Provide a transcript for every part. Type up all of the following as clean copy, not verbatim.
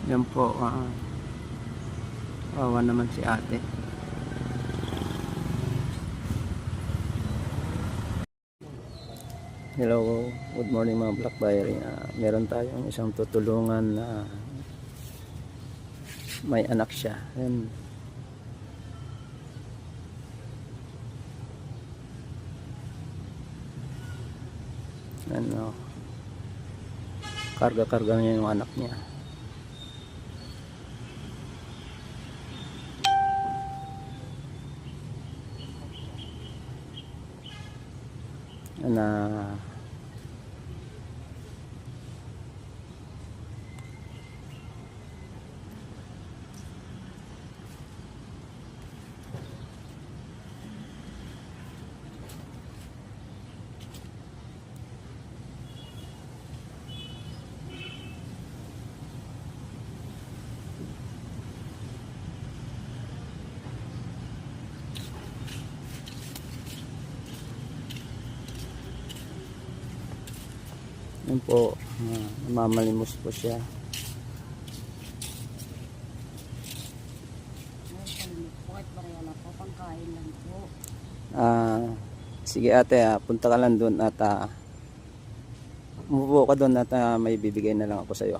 Yan po, wawa naman si ate. Hello, good morning mga Black Buyer. Meron tayong isang tutulungan na may anak siya. Ayan. Ano, karga-karga niya yung anak niya. Na yun po, namamalimos po siya. Sige ate, punta ka lang doon at umupo ka doon at may bibigay na lang ako sa iyo.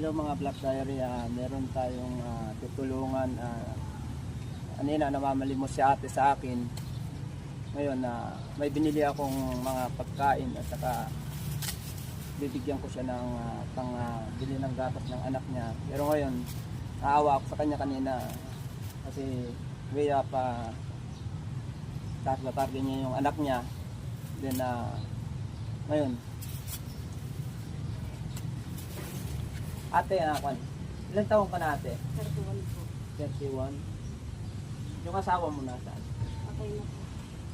Hello mga Black Diary, meron tayong tutulungan. Kanina namamalimos si ate sa akin. Ngayon may binili akong mga pagkain at saka bibigyan ko siya ng pang bili ng gatas ng anak niya. Pero ngayon naawa ako sa kanya kanina kasi way up targa niya yung anak niya. Then ngayon ate, ilan taong ka na ate? 31 po. 31. Yung asawa mo nasaan?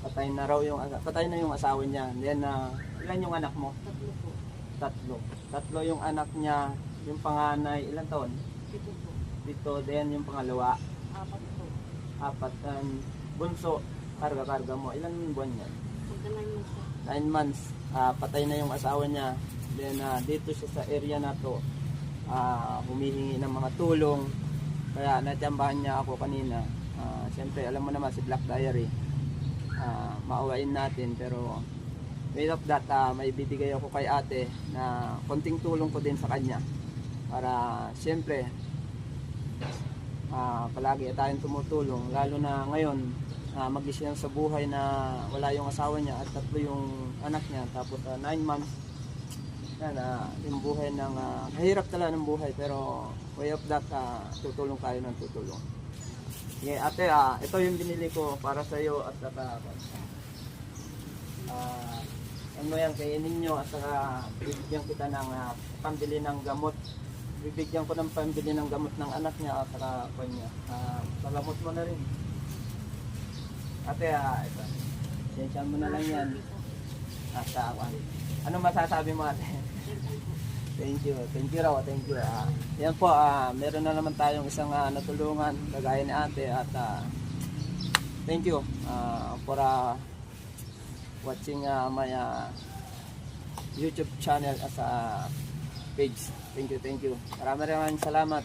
Patay na po. Patay na yung asawa niya. Then ilan yung anak mo? 3 po. Tatlo yung anak niya. Yung panganay, ilan taon? 7 po. 7. Then yung pangalawa, 4 po. 4. Bunso, karga-karga mo. Ilan buwan yan? Magka 9 months po. 9 months. Patay na yung asawa niya. Then dito siya sa area na to, humihingi ng mga tulong. Kaya natsambahan niya ako kanina. Siyempre alam mo naman si Black Diary, maawain natin, pero way of that, may bibigay ako kay ate na konting tulong ko din sa kanya para siyempre palagi tayong tumutulong, lalo na ngayon mag-isa sa buhay na wala yung asawa niya at 3 yung anak niya, tapos 9 months. Yan, yung buhay ng mahirap talaga ng buhay, pero way of that, tutulong tayo ng tutulong. Okay, ate, ito yung binili ko para sa iyo at saka ano yan, kainin nyo at saka bibigyan kita ng pambili ng gamot. Bibigyan ko ng pambili ng gamot ng anak niya at saka kanya. Pagamot mo na rin. Ate, ito. Sensyan mo na lang yan. Ano masasabi mo ate? Thank you raw, thank you. Yan po, meron na naman tayong isang natulungan kagaya ni ate at thank you for watching my YouTube channel as a page. Thank you. Maraming salamat.